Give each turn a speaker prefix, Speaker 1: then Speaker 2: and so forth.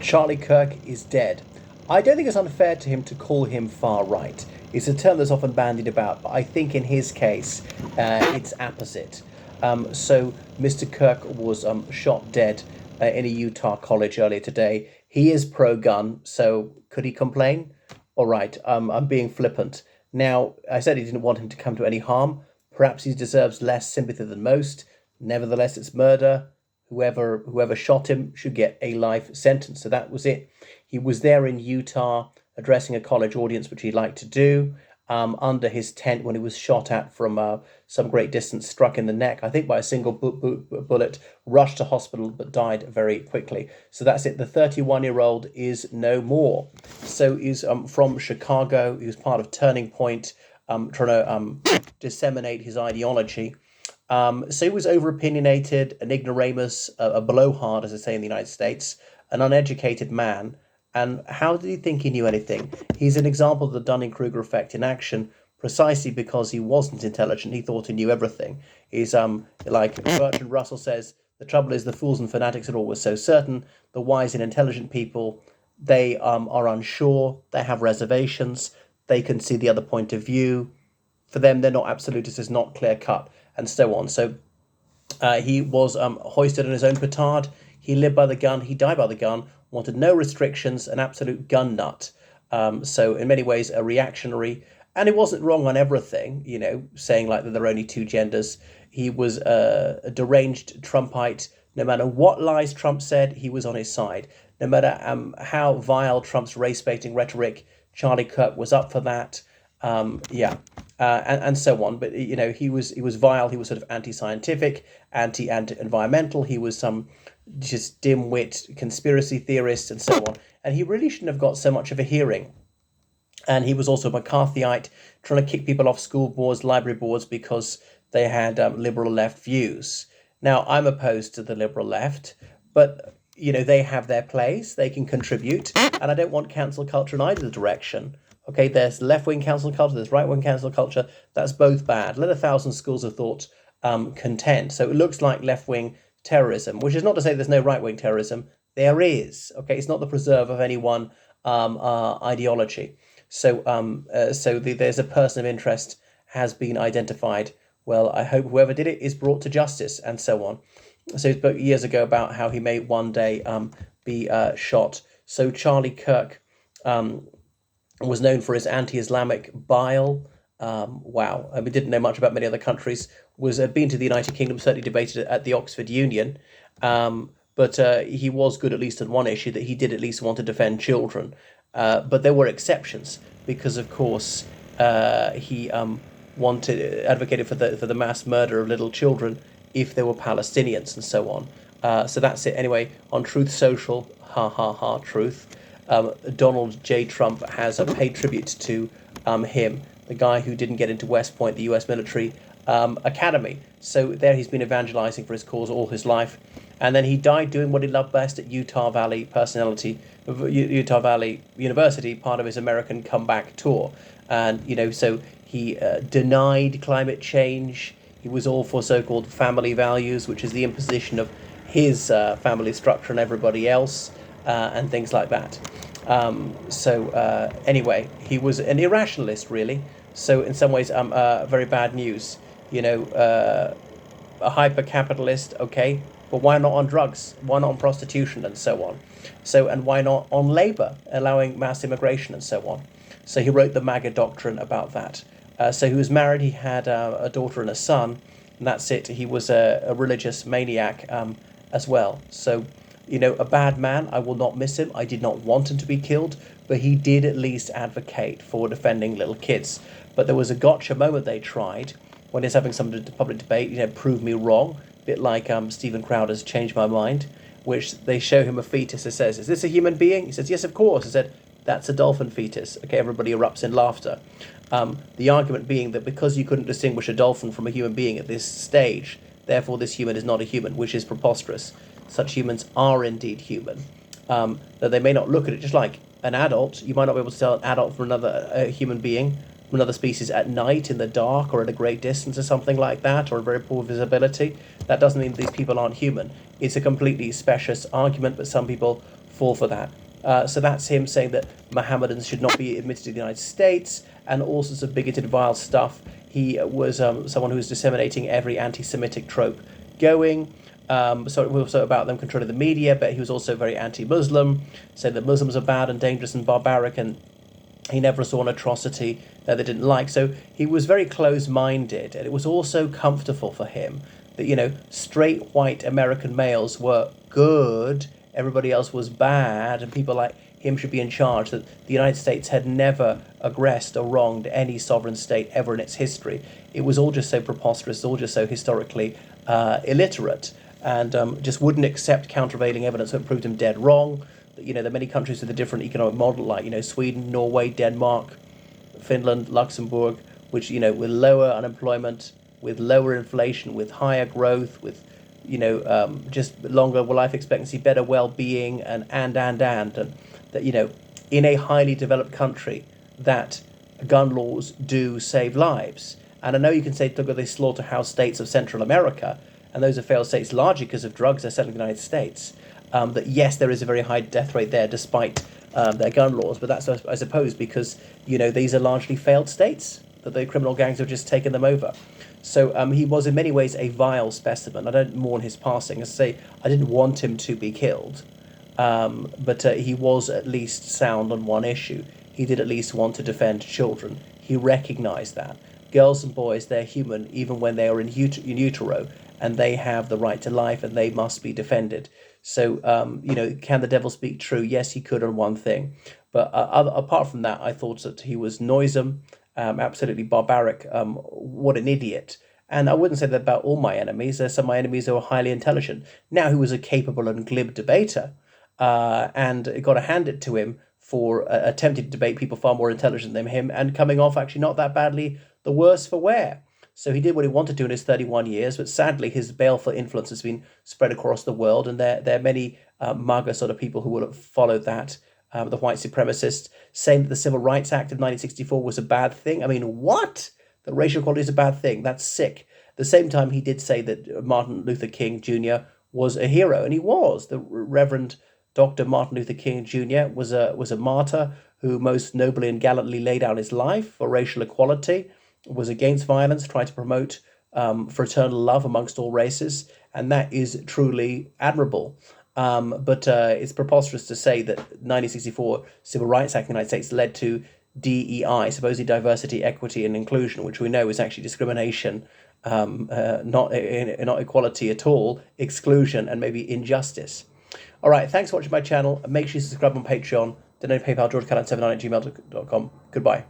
Speaker 1: Charlie Kirk is dead. I don't think it's unfair to him to call him far right. It's a term that's often bandied about, but I think in his case, it's opposite. So Mr. Kirk was shot dead in a Utah college earlier today. He is pro-gun, so could he complain? All right, I'm being flippant. Now, I said he didn't want him to come to any harm. Perhaps he deserves less sympathy than most. Nevertheless, it's murder. Whoever shot him should get a life sentence. So that was it. He was there in Utah addressing a college audience, which he liked to do, under his tent when he was shot at from some great distance, struck in the neck, I think by a single bullet, rushed to hospital but died very quickly. So that's it. The 31-year-old is no more. So he's from Chicago. He was part of Turning Point, trying to disseminate his ideology. So he was over-opinionated, an ignoramus, a blowhard, as they say in the United States, an uneducated man. And how did he think he knew anything? He's an example of the Dunning-Kruger effect in action, precisely because he wasn't intelligent. He thought he knew everything. He's like Bertrand Russell says, the trouble is the fools and fanatics are always so certain. The wise and intelligent people, they are unsure. They have reservations. They can see the other point of view. For them, they're not absolutists, it's not clear-cut, and so on. So he was hoisted on his own petard. He lived by the gun. He died by the gun. Wanted no restrictions. An absolute gun nut. So in many ways, a reactionary. And he wasn't wrong on everything, saying like that there are only two genders. He was a deranged Trumpite. No matter what lies Trump said, he was on his side. No matter how vile Trump's race-baiting rhetoric, Charlie Kirk was up for that. And so on. But he was vile. He was sort of anti-scientific, anti-environmental. He was some just dim-wit conspiracy theorist and so on. And he really shouldn't have got so much of a hearing. And he was also a McCarthyite, trying to kick people off school boards, library boards, because they had liberal left views. Now, I'm opposed to the liberal left, but they have their place. They can contribute, and I don't want cancel culture in either direction. Okay, there's left-wing cancel culture, there's right-wing cancel culture. That's both bad. Let 1,000 schools of thought contend. So it looks like left-wing terrorism, which is not to say there's no right-wing terrorism. There is. Okay, it's not the preserve of any one ideology. So there's a person of interest has been identified. Well, I hope whoever did it is brought to justice and so on. So he spoke years ago about how he may one day be shot. So Charlie Kirk was known for his anti-Islamic bile. Wow, I mean, didn't know much about many other countries. Was been to the United Kingdom, certainly debated at the Oxford Union. But he was good at least on one issue, that he did at least want to defend children. But there were exceptions because, of course, he advocated for the mass murder of little children if they were Palestinians and so on. So that's it. Anyway, on Truth Social, ha ha ha, Truth. Donald J. Trump has paid tribute to him, the guy who didn't get into West Point, the U.S. military academy. So there he's been evangelizing for his cause all his life. And then he died doing what he loved best at Utah Valley University, part of his American comeback tour. And, so he denied climate change. He was all for so-called family values, which is the imposition of his family structure on everybody else, and things like that. Anyway, he was an irrationalist, really. So in some ways, very bad news. A hyper-capitalist, okay, but why not on drugs? Why not on prostitution and so on? And why not on labor, allowing mass immigration and so on? So he wrote the MAGA doctrine about that. So he was married, he had a daughter and a son, and that's it. He was a religious maniac as well. So, a bad man. I will not miss him. I did not want him to be killed, but he did at least advocate for defending little kids. But there was a gotcha moment they tried when he's having some public debate, prove me wrong, a bit like Stephen Crowder's Change My Mind, which they show him a fetus and says, is this a human being? He says, yes, of course. He said, that's a dolphin fetus. Okay, everybody erupts in laughter. The argument being that because you couldn't distinguish a dolphin from a human being at this stage, therefore this human is not a human, which is preposterous. Such humans are indeed human. Though they may not look at it just like an adult. You might not be able to tell an adult from another human being, from another species at night in the dark or at a great distance or something like that, or a very poor visibility. That doesn't mean these people aren't human. It's a completely specious argument, but some people fall for that. So that's him saying that Mohammedans should not be admitted to the United States, and all sorts of bigoted, vile stuff. He was someone who was disseminating every anti-Semitic trope going. So it was also about them controlling the media, but he was also very anti-Muslim, saying that Muslims are bad and dangerous and barbaric, and he never saw an atrocity that they didn't like. So he was very close-minded, and it was also comfortable for him that, you know, straight white American males were good, everybody else was bad, and people like him should be in charge, that the United States had never aggressed or wronged any sovereign state ever in its history. It was all just so preposterous, all just so historically illiterate, and just wouldn't accept countervailing evidence that proved him dead wrong. You know, there are many countries with a different economic model, like, you know, Sweden, Norway, Denmark, Finland, Luxembourg, which, you know, with lower unemployment, with lower inflation, with higher growth, with, you know, just longer life expectancy, better well-being, and that, you know, in a highly developed country, that gun laws do save lives. And I know you can say, look at the slaughterhouse states of Central America, and those are failed states largely because of drugs they're selling in the United States. That yes, there is a very high death rate there despite their gun laws, but that's, I suppose, because, you know, these are largely failed states, that the criminal gangs have just taken them over. So he was in many ways a vile specimen. I don't mourn his passing. As I say, I didn't want him to be killed, but he was at least sound on one issue. He did at least want to defend children. He recognised that. Girls and boys, they're human even when they are in utero, and they have the right to life, and they must be defended. So, you know, can the devil speak true? Yes, he could on one thing. But apart from that, I thought that he was noisome, absolutely barbaric. What an idiot. And I wouldn't say that about all my enemies. There's some of my enemies who are highly intelligent. Now, he was a capable and glib debater, and got to hand it to him for attempting to debate people far more intelligent than him, and coming off actually not that badly the worse for wear. So he did what he wanted to in his 31 years, but sadly his baleful influence has been spread across the world, and there are many MAGA sort of people who will have followed that, the white supremacists, saying that the Civil Rights Act of 1964 was a bad thing. I mean, what? That racial equality is a bad thing? That's sick. At the same time, he did say that Martin Luther King Jr. was a hero, and he was. The Reverend Dr. Martin Luther King Jr. was a martyr who most nobly and gallantly laid down his life for racial equality, was against violence, tried to promote fraternal love amongst all races, and that is truly admirable. But it's preposterous to say that 1964 Civil Rights Act in the United States led to DEI, supposedly diversity, equity, and inclusion, which we know is actually discrimination, not equality at all, exclusion, and maybe injustice. All right, thanks for watching my channel. Make sure you subscribe on Patreon. Donate PayPal, georgecallahan79@gmail.com. Goodbye.